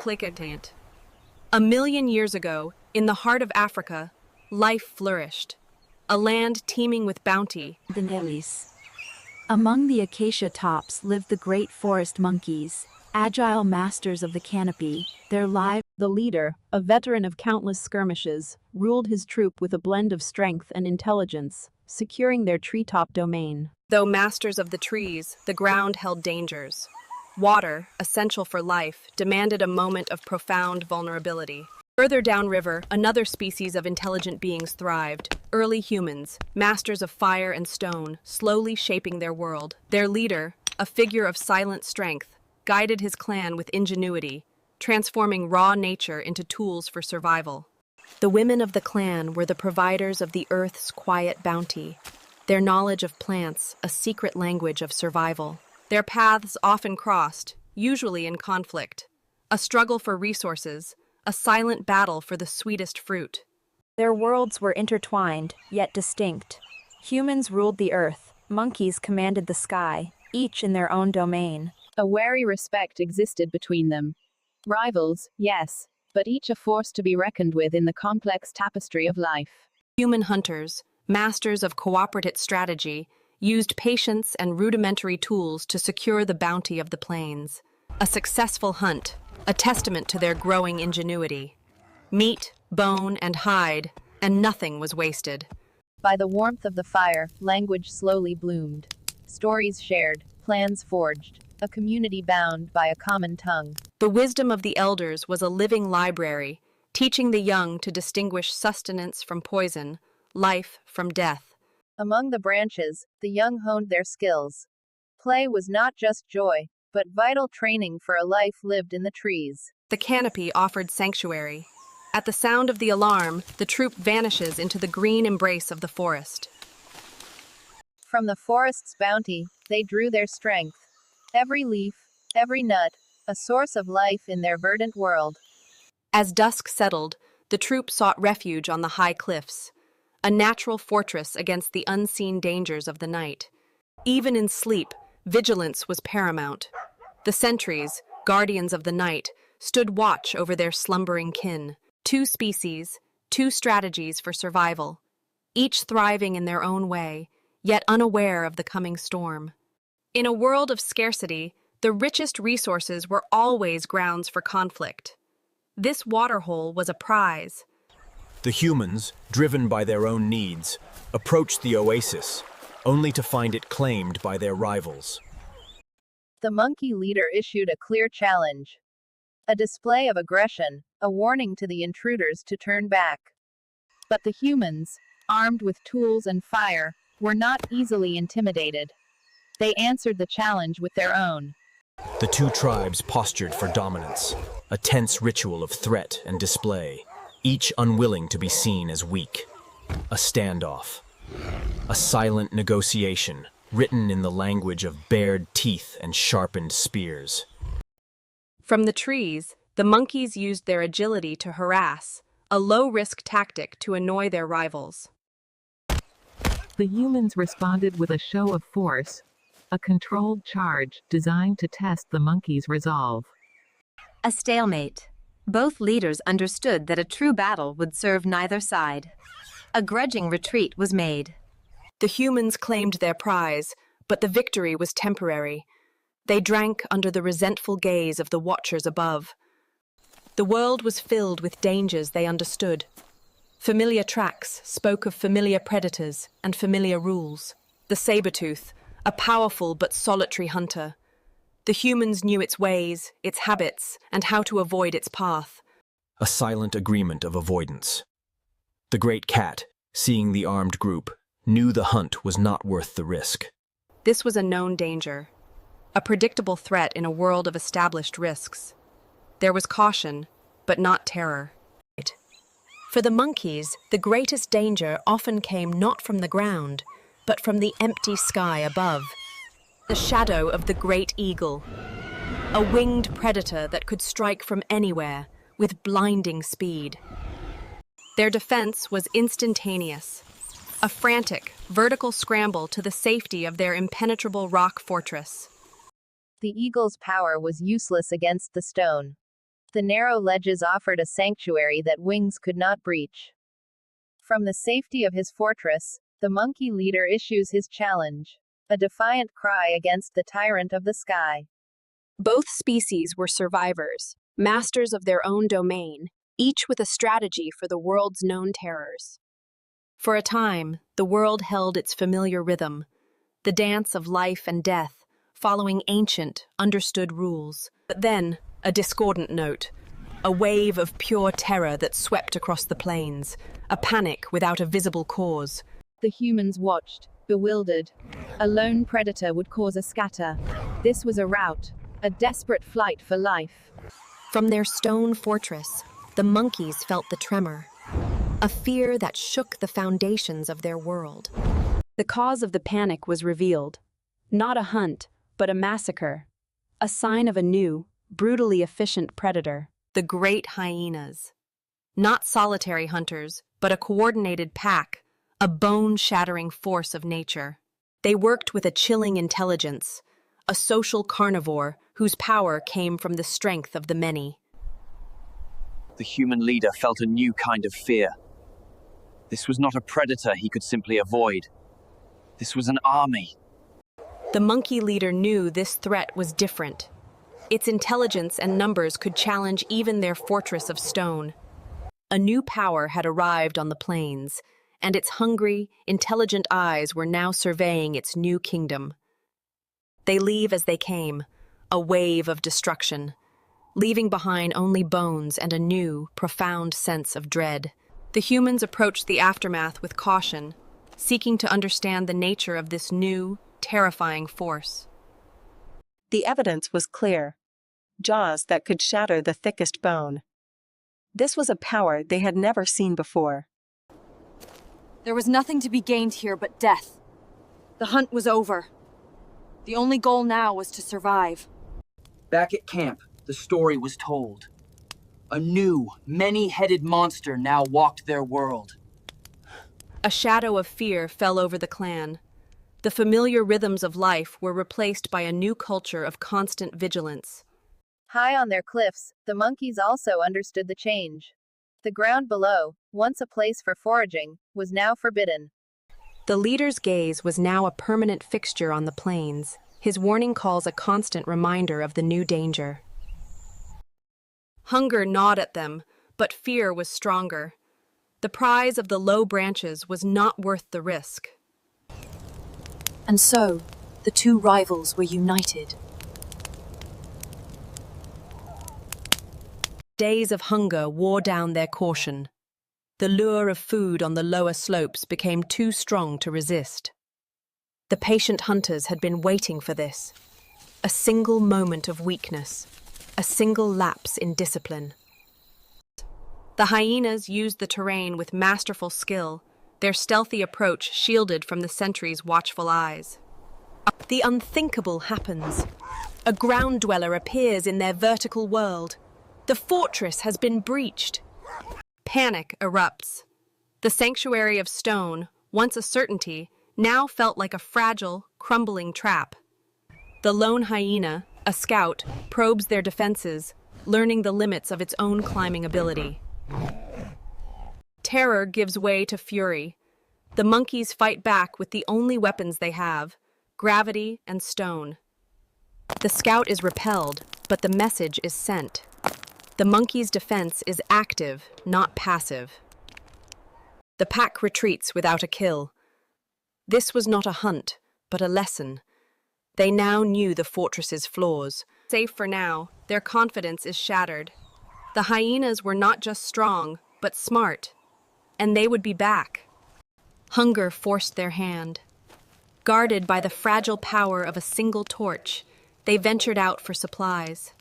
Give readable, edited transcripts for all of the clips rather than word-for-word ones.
Clickatant. A million years ago, in the heart of Africa, life flourished. A land teeming with bounty. The Nelis. Among the acacia tops lived the great forest monkeys, agile masters of the canopy. The leader, a veteran of countless skirmishes, ruled his troop with a blend of strength and intelligence, securing their treetop domain. Though masters of the trees, the ground held dangers. Water, essential for life, demanded a moment of profound vulnerability. Further downriver, another species of intelligent beings thrived, early humans, masters of fire and stone, slowly shaping their world. Their leader, a figure of silent strength, guided his clan with ingenuity, transforming raw nature into tools for survival. The women of the clan were the providers of the earth's quiet bounty, their knowledge of plants a secret language of survival. Their paths often crossed, usually in conflict, a struggle for resources, a silent battle for the sweetest fruit. Their worlds were intertwined, yet distinct. Humans ruled the earth, monkeys commanded the sky, each in their own domain. A wary respect existed between them. Rivals, yes, but each a force to be reckoned with in the complex tapestry of life. Human hunters, masters of cooperative strategy, used patience and rudimentary tools to secure the bounty of the plains. A successful hunt, a testament to their growing ingenuity. Meat, bone, and hide, and nothing was wasted. By the warmth of the fire, language slowly bloomed. Stories shared, plans forged, a community bound by a common tongue. The wisdom of the elders was a living library, teaching the young to distinguish sustenance from poison, life from death. Among the branches, the young honed their skills. Play was not just joy, but vital training for a life lived in the trees. The canopy offered sanctuary. At the sound of the alarm, the troop vanishes into the green embrace of the forest. From the forest's bounty, they drew their strength. Every leaf, every nut, a source of life in their verdant world. As dusk settled, the troop sought refuge on the high cliffs, a natural fortress against the unseen dangers of the night. Even in sleep, vigilance was paramount. The sentries, guardians of the night, stood watch over their slumbering kin. Two species, two strategies for survival, each thriving in their own way, yet unaware of the coming storm. In a world of scarcity, the richest resources were always grounds for conflict. This waterhole was a prize. The humans, driven by their own needs, approached the oasis, only to find it claimed by their rivals. The monkey leader issued a clear challenge. A display of aggression, a warning to the intruders to turn back. But the humans, armed with tools and fire, were not easily intimidated. They answered the challenge with their own. The two tribes postured for dominance, a tense ritual of threat and display, each unwilling to be seen as weak. A standoff. A silent negotiation, written in the language of bared teeth and sharpened spears. From the trees, the monkeys used their agility to harass, a low-risk tactic to annoy their rivals. The humans responded with a show of force, a controlled charge designed to test the monkeys' resolve. A stalemate. Both leaders understood that a true battle would serve neither side. A grudging retreat was made. The humans claimed their prize, but the victory was temporary. They drank under the resentful gaze of the watchers above. The world was filled with dangers they understood. Familiar tracks spoke of familiar predators and familiar rules. The saber-tooth, a powerful but solitary hunter. The humans knew its ways, its habits, and how to avoid its path. A silent agreement of avoidance. The great cat, seeing the armed group, knew the hunt was not worth the risk. This was a known danger, a predictable threat in a world of established risks. There was caution, but not terror. For the monkeys, the greatest danger often came not from the ground, but from the empty sky above. The shadow of the great eagle, a winged predator that could strike from anywhere with blinding speed. Their defense was instantaneous, a frantic, vertical scramble to the safety of their impenetrable rock fortress. The eagle's power was useless against the stone. The narrow ledges offered a sanctuary that wings could not breach. From the safety of his fortress, the monkey leader issues his challenge, a defiant cry against the tyrant of the sky. Both species were survivors, masters of their own domain, each with a strategy for the world's known terrors. For a time, the world held its familiar rhythm, the dance of life and death, following ancient, understood rules. But then, a discordant note, a wave of pure terror that swept across the plains, a panic without a visible cause. The humans watched, bewildered. A lone predator would cause a scatter. This was a rout, a desperate flight for life. From their stone fortress, the monkeys felt the tremor, a fear that shook the foundations of their world. The cause of the panic was revealed. Not a hunt, but a massacre. A sign of a new, brutally efficient predator. The great hyenas. Not solitary hunters, but a coordinated pack, a bone-shattering force of nature. They worked with a chilling intelligence, a social carnivore whose power came from the strength of the many. The human leader felt a new kind of fear. This was not a predator he could simply avoid. This was an army. The monkey leader knew this threat was different. Its intelligence and numbers could challenge even their fortress of stone. A new power had arrived on the plains, and its hungry, intelligent eyes were now surveying its new kingdom. They leave as they came, a wave of destruction, leaving behind only bones and a new, profound sense of dread. The humans approached the aftermath with caution, seeking to understand the nature of this new, terrifying force. The evidence was clear. Jaws that could shatter the thickest bone. This was a power they had never seen before. There was nothing to be gained here but death. The hunt was over. The only goal now was to survive. Back at camp, the story was told. A new, many-headed monster now walked their world. A shadow of fear fell over the clan. The familiar rhythms of life were replaced by a new culture of constant vigilance. High on their cliffs, the monkeys also understood the change. The ground below, once a place for foraging, was now forbidden. The leader's gaze was now a permanent fixture on the plains, his warning calls a constant reminder of the new danger. Hunger gnawed at them, but fear was stronger. The prize of the low branches was not worth the risk. And so, the two rivals were united. Days of hunger wore down their caution. The lure of food on the lower slopes became too strong to resist. The patient hunters had been waiting for this. A single moment of weakness, a single lapse in discipline. The hyenas used the terrain with masterful skill, their stealthy approach shielded from the sentry's watchful eyes. The unthinkable happens. A ground dweller appears in their vertical world. The fortress has been breached. Panic erupts. The sanctuary of stone, once a certainty, now felt like a fragile, crumbling trap. The lone hyena, a scout, probes their defenses, learning the limits of its own climbing ability. Terror gives way to fury. The monkeys fight back with the only weapons they have, gravity and stone. The scout is repelled, but the message is sent. The monkey's defense is active, not passive. The pack retreats without a kill. This was not a hunt, but a lesson. They now knew the fortress's flaws. Safe for now, their confidence is shattered. The hyenas were not just strong, but smart, and they would be back. Hunger forced their hand. Guarded by the fragile power of a single torch, they ventured out for supplies.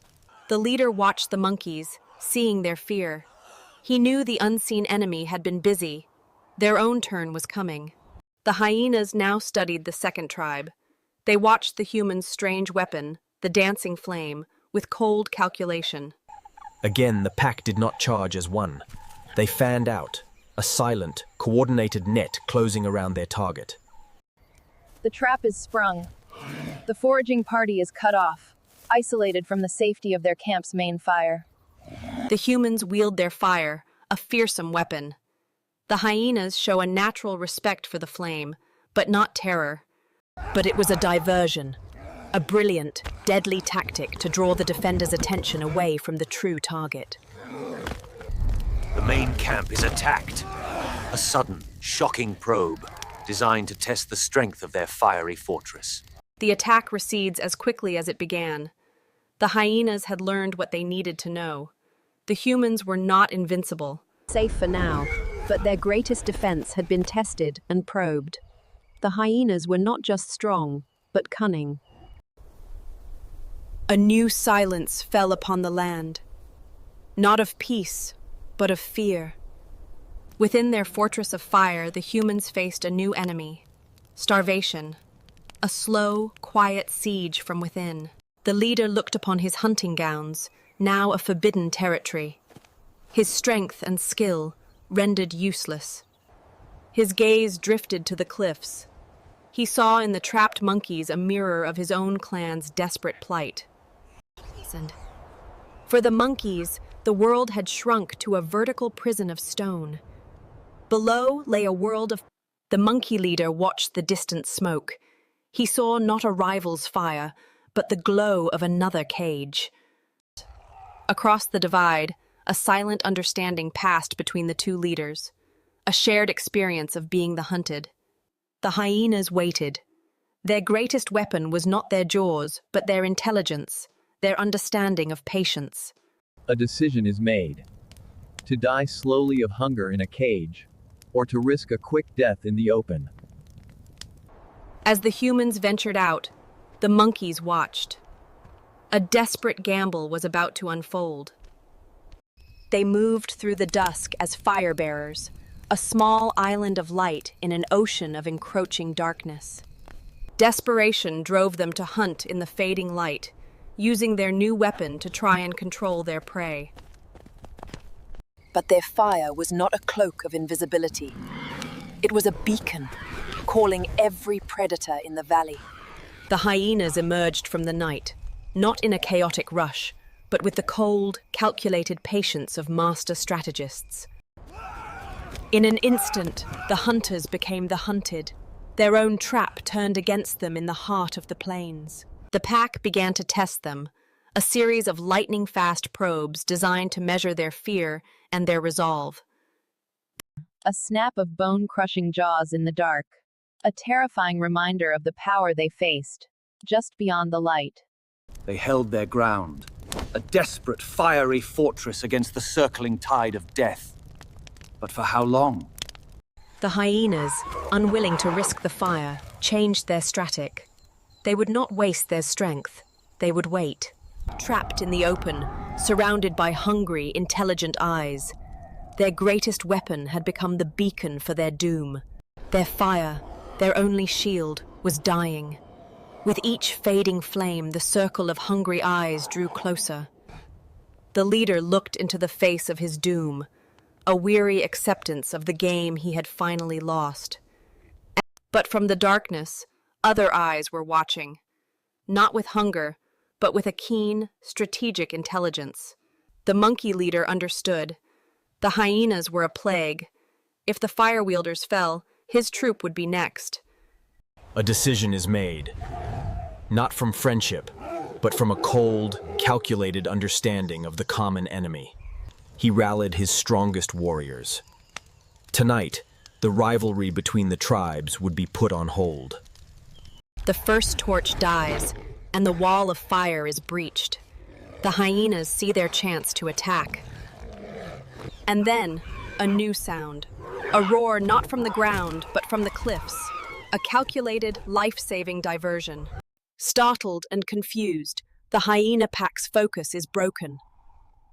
The leader watched the monkeys, seeing their fear. He knew the unseen enemy had been busy. Their own turn was coming. The hyenas now studied the second tribe. They watched the humans' strange weapon, the dancing flame, with cold calculation. Again, the pack did not charge as one. They fanned out, a silent, coordinated net closing around their target. The trap is sprung. The foraging party is cut off, isolated from the safety of their camp's main fire. The humans wield their fire, a fearsome weapon. The hyenas show a natural respect for the flame, but not terror. But it was a diversion, a brilliant, deadly tactic to draw the defenders' attention away from the true target. The main camp is attacked. A sudden, shocking probe designed to test the strength of their fiery fortress. The attack recedes as quickly as it began. The hyenas had learned what they needed to know. The humans were not invincible. Safe for now, but their greatest defense had been tested and probed. The hyenas were not just strong, but cunning. A new silence fell upon the land. Not of peace, but of fear. Within their fortress of fire, the humans faced a new enemy: starvation. A slow, quiet siege from within. The leader looked upon his hunting grounds, now a forbidden territory. His strength and skill rendered useless. His gaze drifted to the cliffs. He saw in the trapped monkeys a mirror of his own clan's desperate plight. For the monkeys, the world had shrunk to a vertical prison of stone. Below lay a world of... The monkey leader watched the distant smoke. He saw not a rival's fire, but the glow of another cage. Across the divide, a silent understanding passed between the two leaders, a shared experience of being the hunted. The hyenas waited. Their greatest weapon was not their jaws, but their intelligence, their understanding of patience. A decision is made: to die slowly of hunger in a cage, or to risk a quick death in the open. As the humans ventured out, the monkeys watched. A desperate gamble was about to unfold. They moved through the dusk as fire-bearers, a small island of light in an ocean of encroaching darkness. Desperation drove them to hunt in the fading light, using their new weapon to try and control their prey. But their fire was not a cloak of invisibility. It was a beacon, calling every predator in the valley. The hyenas emerged from the night, not in a chaotic rush, but with the cold, calculated patience of master strategists. In an instant, the hunters became the hunted. Their own trap turned against them in the heart of the plains. The pack began to test them, a series of lightning-fast probes designed to measure their fear and their resolve. A snap of bone-crushing jaws in the dark. A terrifying reminder of the power they faced, just beyond the light. They held their ground, a desperate, fiery fortress against the circling tide of death. But for how long? The hyenas, unwilling to risk the fire, changed their strategy. They would not waste their strength. They would wait. Trapped in the open, surrounded by hungry, intelligent eyes, their greatest weapon had become the beacon for their doom. Their fire, their only shield, was dying. With each fading flame, the circle of hungry eyes drew closer. The leader looked into the face of his doom, a weary acceptance of the game he had finally lost. But from the darkness, other eyes were watching, not with hunger, but with a keen, strategic intelligence. The monkey leader understood. The hyenas were a plague. If the fire wielders fell, his troop would be next. A decision is made, not from friendship, but from a cold, calculated understanding of the common enemy. He rallied his strongest warriors. Tonight, the rivalry between the tribes would be put on hold. The first torch dies, and the wall of fire is breached. The hyenas see their chance to attack. And then, a new sound. A roar not from the ground, but from the cliffs. A calculated, life-saving diversion. Startled and confused, the hyena pack's focus is broken.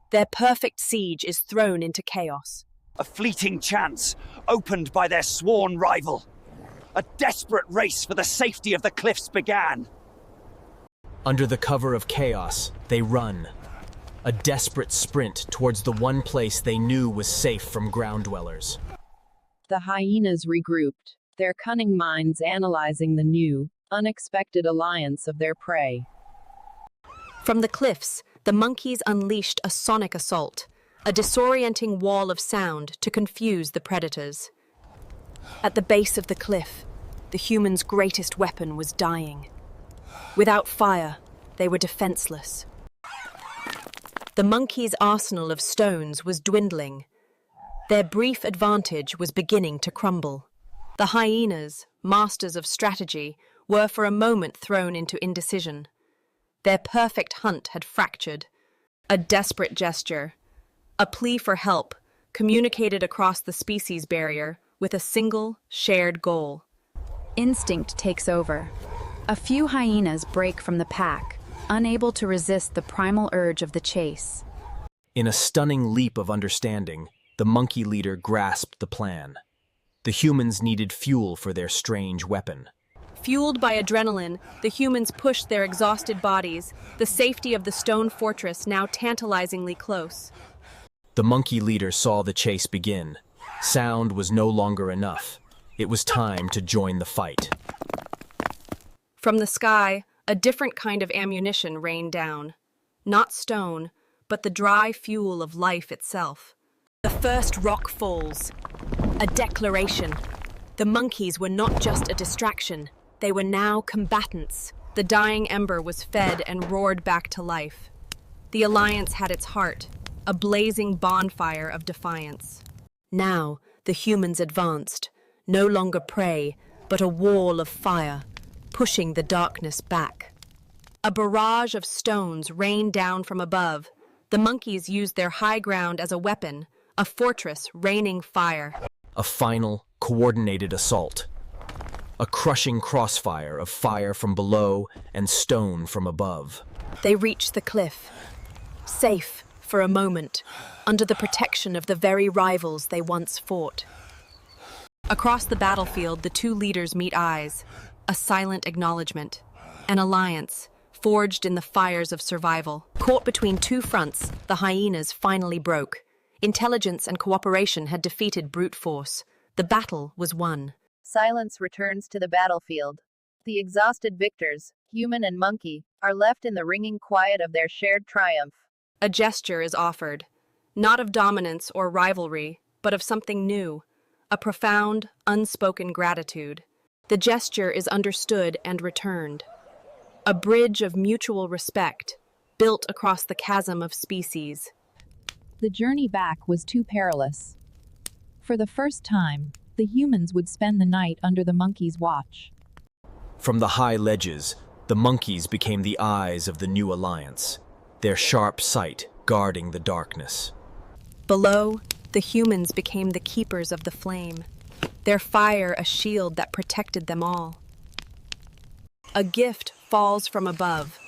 Their perfect siege is thrown into chaos. A fleeting chance, opened by their sworn rival. A desperate race for the safety of the cliffs began. Under the cover of chaos, they run. A desperate sprint towards the one place they knew was safe from ground dwellers. The hyenas regrouped, their cunning minds analyzing the new, unexpected alliance of their prey. From the cliffs, the monkeys unleashed a sonic assault. a disorienting wall of sound to confuse the predators. At the base of the cliff, the humans' greatest weapon was dying. Without fire, they were defenseless. The monkeys' arsenal of stones was dwindling. Their brief advantage was beginning to crumble. The hyenas, masters of strategy, were for a moment thrown into indecision. Their perfect hunt had fractured. A desperate gesture, a plea for help, communicated across the species barrier with a single, shared goal. Instinct takes over. A few hyenas break from the pack, unable to resist the primal urge of the chase. In a stunning leap of understanding, the monkey leader grasped the plan. The humans needed fuel for their strange weapon. Fueled by adrenaline, the humans pushed their exhausted bodies, the safety of the stone fortress now tantalizingly close. The monkey leader saw the chase begin. Sound was no longer enough. It was time to join the fight. From the sky, a different kind of ammunition rained down. Not stone, but the dry fuel of life itself. The first rock falls. A declaration. The monkeys were not just a distraction. They were now combatants. The dying ember was fed and roared back to life. The alliance had its heart, a blazing bonfire of defiance. Now, the humans advanced, no longer prey, but a wall of fire, pushing the darkness back. A barrage of stones rained down from above. The monkeys used their high ground as a weapon, a fortress raining fire. A final, coordinated assault. A crushing crossfire of fire from below and stone from above. They reached the cliff, safe for a moment, under the protection of the very rivals they once fought. Across the battlefield, the two leaders meet eyes, a silent acknowledgement, an alliance forged in the fires of survival. Caught between two fronts, the hyenas finally broke. Intelligence and cooperation had defeated brute force. The battle was won. Silence returns to the battlefield. The exhausted victors, human and monkey, are left in the ringing quiet of their shared triumph. A gesture is offered, not of dominance or rivalry, but of something new, a profound, unspoken gratitude. The gesture is understood and returned. A bridge of mutual respect, built across the chasm of species. The journey back was too perilous. For the first time, the humans would spend the night under the monkeys' watch. From the high ledges, the monkeys became the eyes of the new alliance, their sharp sight guarding the darkness. Below, the humans became the keepers of the flame, their fire a shield that protected them all. A gift falls from above,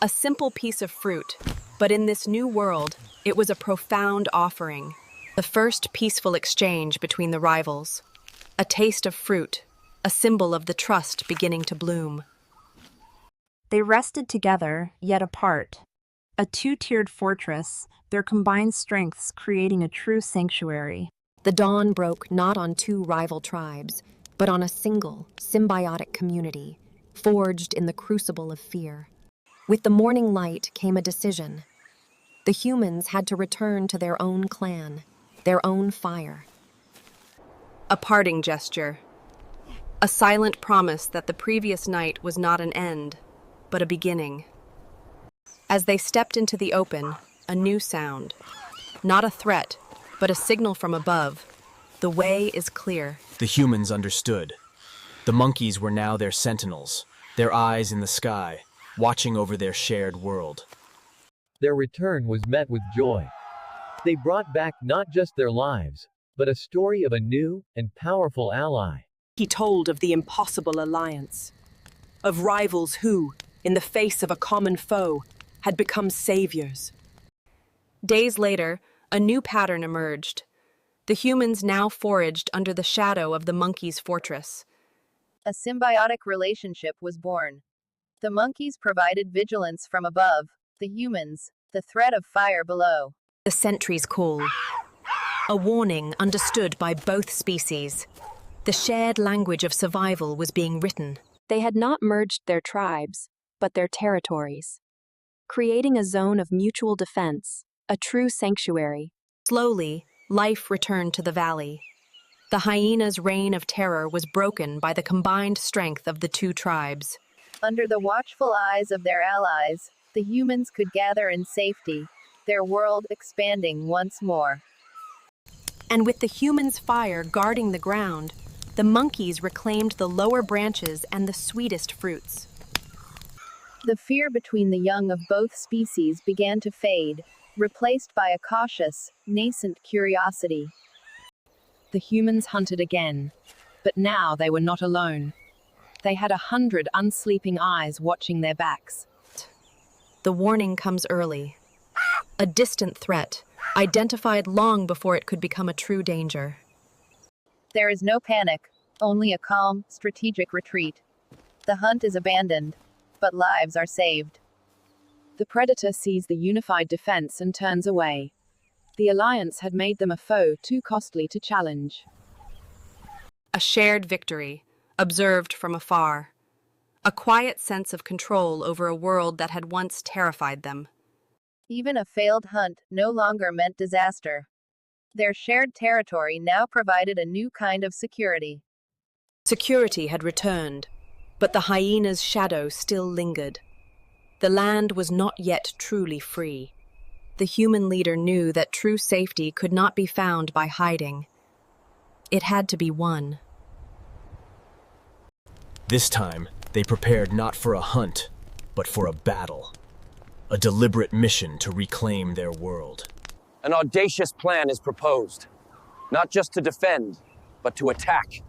a simple piece of fruit, but in this new world, it was a profound offering. The first peaceful exchange between the rivals. A taste of fruit, a symbol of the trust beginning to bloom. They rested together, yet apart. A two-tiered fortress, their combined strengths creating a true sanctuary. The dawn broke not on two rival tribes, but on a single, symbiotic community, forged in the crucible of fear. With the morning light came a decision. The humans had to return to their own clan, their own fire. A parting gesture. A silent promise that the previous night was not an end, but a beginning. As they stepped into the open, a new sound. Not a threat, but a signal from above. The way is clear. The humans understood. The monkeys were now their sentinels, their eyes in the sky, watching over their shared world. Their return was met with joy. They brought back not just their lives, but a story of a new and powerful ally. He told of the impossible alliance, of rivals who, in the face of a common foe, had become saviors. Days later, a new pattern emerged. The humans now foraged under the shadow of the monkey's fortress. A symbiotic relationship was born. The monkeys provided vigilance from above, the humans, the threat of fire below. The sentry's call. A warning understood by both species. The shared language of survival was being written. They had not merged their tribes, but their territories, creating a zone of mutual defense, a true sanctuary. Slowly, life returned to the valley. The hyena's reign of terror was broken by the combined strength of the two tribes. Under the watchful eyes of their allies, the humans could gather in safety, their world expanding once more. And with the humans' fire guarding the ground, the monkeys reclaimed the lower branches and the sweetest fruits. The fear between the young of both species began to fade, replaced by a cautious, nascent curiosity. The humans hunted again, but now they were not alone. They had 100 unsleeping eyes watching their backs. The warning comes early. A distant threat, identified long before it could become a true danger. There is no panic, only a calm, strategic retreat. The hunt is abandoned, but lives are saved. The predator sees the unified defense and turns away. The alliance had made them a foe too costly to challenge. A shared victory, observed from afar. A quiet sense of control over a world that had once terrified them. Even a failed hunt no longer meant disaster. Their shared territory now provided a new kind of security. Security had returned, but the hyena's shadow still lingered. The land was not yet truly free. The human leader knew that true safety could not be found by hiding. It had to be won. This time, they prepared not for a hunt, but for a battle. A deliberate mission to reclaim their world. An audacious plan is proposed, not just to defend, but to attack,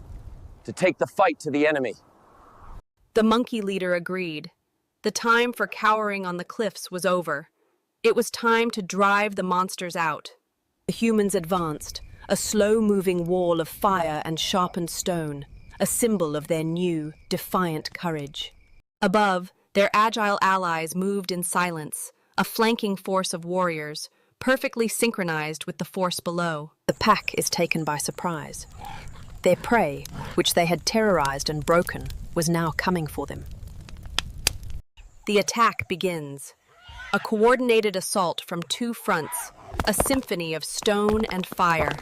to take the fight to the enemy. The monkey leader agreed. The time for cowering on the cliffs was over. It was time to drive the monsters out. The humans advanced, a slow-moving wall of fire and sharpened stone, a symbol of their new, defiant courage. Above, their agile allies moved in silence, a flanking force of warriors, perfectly synchronized with the force below. The pack is taken by surprise. Their prey, which they had terrorized and broken, was now coming for them. The attack begins. A coordinated assault from two fronts, a symphony of stone and fire.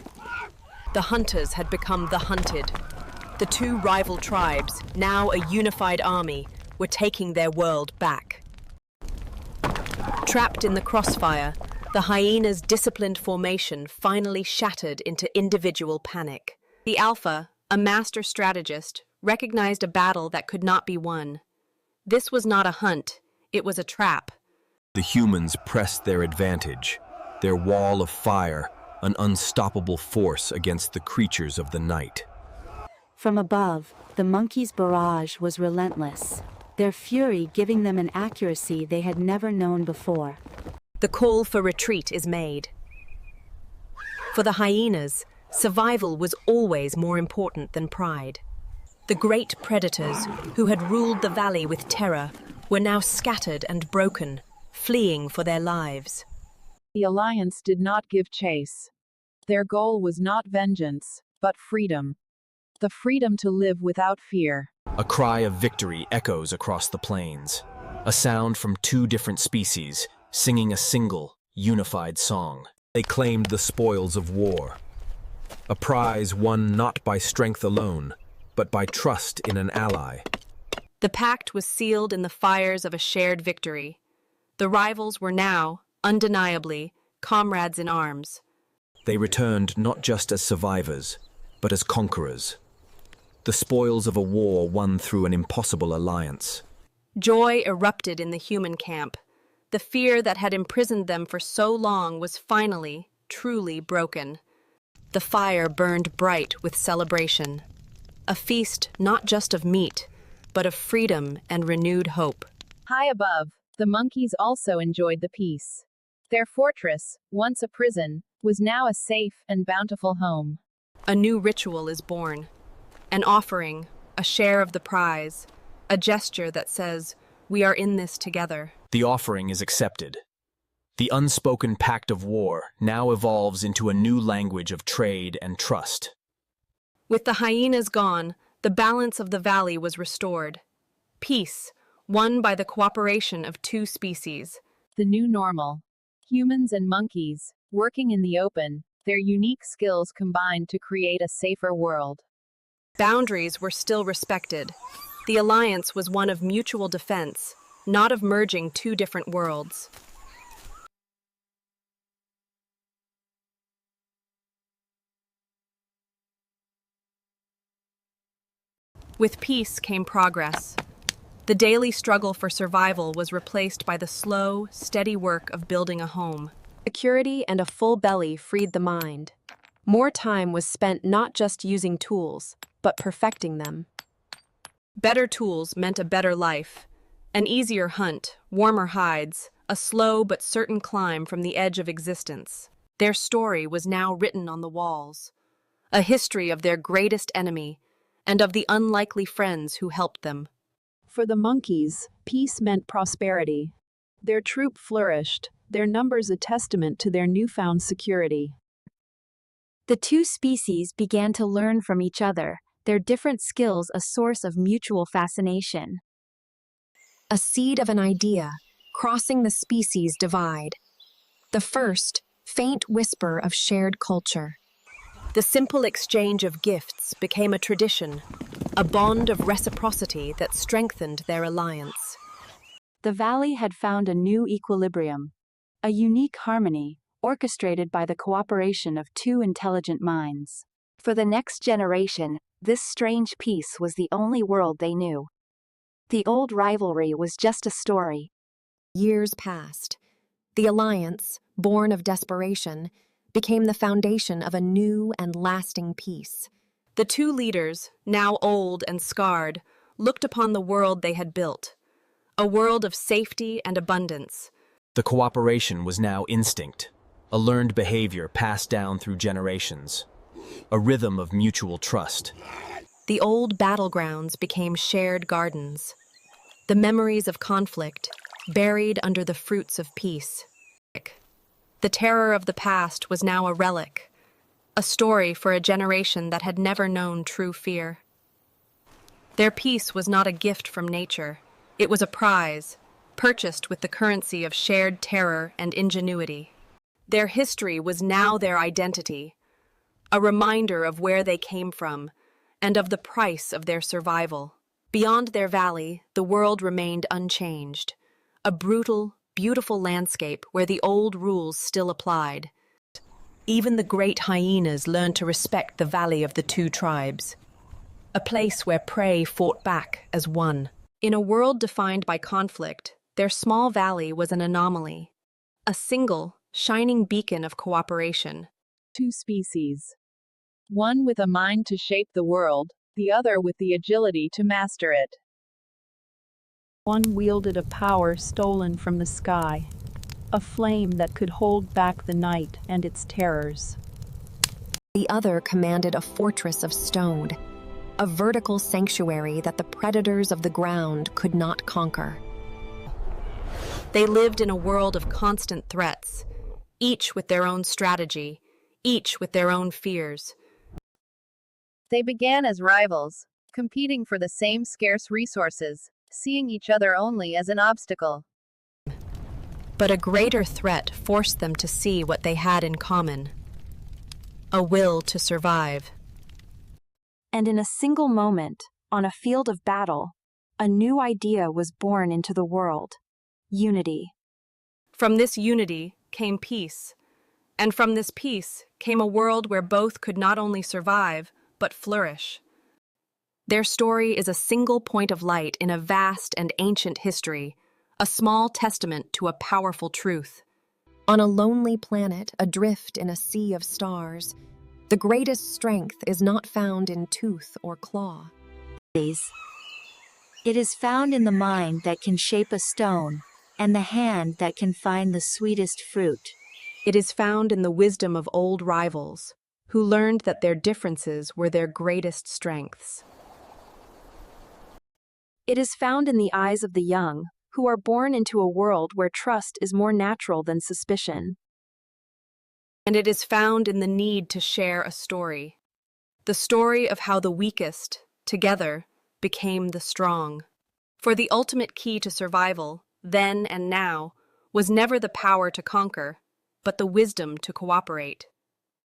The hunters had become the hunted. The two rival tribes, now a unified army, were taking their world back. Trapped in the crossfire, the hyena's disciplined formation finally shattered into individual panic. The Alpha, a master strategist, recognized a battle that could not be won. This was not a hunt, it was a trap. The humans pressed their advantage, their wall of fire, an unstoppable force against the creatures of the night. From above, the monkeys' barrage was relentless, their fury giving them an accuracy they had never known before. The call for retreat is made. For the hyenas, survival was always more important than pride. The great predators, who had ruled the valley with terror, were now scattered and broken, fleeing for their lives. The alliance did not give chase. Their goal was not vengeance, but freedom. The freedom to live without fear. A cry of victory echoes across the plains, a sound from two different species, singing a single, unified song. They claimed the spoils of war, a prize won not by strength alone, but by trust in an ally. The pact was sealed in the fires of a shared victory. The rivals were now, undeniably, comrades in arms. They returned not just as survivors, but as conquerors. The spoils of a war won through an impossible alliance. Joy erupted in the human camp. The fear that had imprisoned them for so long was finally, truly broken. The fire burned bright with celebration. A feast not just of meat, but of freedom and renewed hope. High above, the monkeys also enjoyed the peace. Their fortress, once a prison, was now a safe and bountiful home. A new ritual is born. An offering, a share of the prize, a gesture that says, "We are in this together." The offering is accepted. The unspoken pact of war now evolves into a new language of trade and trust. With the hyenas gone, the balance of the valley was restored. Peace, won by the cooperation of two species. The new normal, humans and monkeys, Working in the open, their unique skills combined to create a safer world. Boundaries were still respected. The alliance was one of mutual defense, not of merging two different worlds. With peace came progress. The daily struggle for survival was replaced by the slow, steady work of building a home. Security and a full belly freed the mind. More time was spent not just using tools, but perfecting them. Better tools meant a better life, an easier hunt, warmer hides, a slow but certain climb from the edge of existence. Their story was now written on the walls, a history of their greatest enemy and of the unlikely friends who helped them. For the monkeys, peace meant prosperity. Their troop flourished, their numbers a testament to their newfound security. The two species began to learn from each other, their different skills a source of mutual fascination. A seed of an idea, crossing the species divide. The first, faint whisper of shared culture. The simple exchange of gifts became a tradition, a bond of reciprocity that strengthened their alliance. The valley had found a new equilibrium, a unique harmony, orchestrated by the cooperation of two intelligent minds. For the next generation, this strange peace was the only world they knew. The old rivalry was just a story. Years passed. The alliance, born of desperation, became the foundation of a new and lasting peace. The two leaders, now old and scarred, looked upon the world they had built, a world of safety and abundance. The cooperation was now instinct, a learned behavior passed down through generations, a rhythm of mutual trust. The old battlegrounds became shared gardens, the memories of conflict buried under the fruits of peace. The terror of the past was now a relic, a story for a generation that had never known true fear. Their peace was not a gift from nature. It was a prize, purchased with the currency of shared terror and ingenuity. Their history was now their identity, a reminder of where they came from and of the price of their survival. Beyond their valley, the world remained unchanged, a brutal, beautiful landscape where the old rules still applied. Even the great hyenas learned to respect the valley of the two tribes, a place where prey fought back as one. In a world defined by conflict, their small valley was an anomaly, a single, shining beacon of cooperation. Two species. One with a mind to shape the world, the other with the agility to master it. One wielded a power stolen from the sky, a flame that could hold back the night and its terrors. The other commanded a fortress of stone, a vertical sanctuary that the predators of the ground could not conquer. They lived in a world of constant threats, each with their own strategy, each with their own fears. They began as rivals, competing for the same scarce resources, seeing each other only as an obstacle. But a greater threat forced them to see what they had in common: a will to survive. And in a single moment, on a field of battle, a new idea was born into the world: unity. From this unity came peace, and from this peace came a world where both could not only survive, but flourish. Their story is a single point of light in a vast and ancient history, a small testament to a powerful truth. On a lonely planet, adrift in a sea of stars, the greatest strength is not found in tooth or claw. It is found in the mind that can shape a stone, and the hand that can find the sweetest fruit. It is found in the wisdom of old rivals, who learned that their differences were their greatest strengths. It is found in the eyes of the young, who are born into a world where trust is more natural than suspicion. And it is found in the need to share a story, the story of how the weakest, together, became the strong. For the ultimate key to survival, then and now, was never the power to conquer, but the wisdom to cooperate.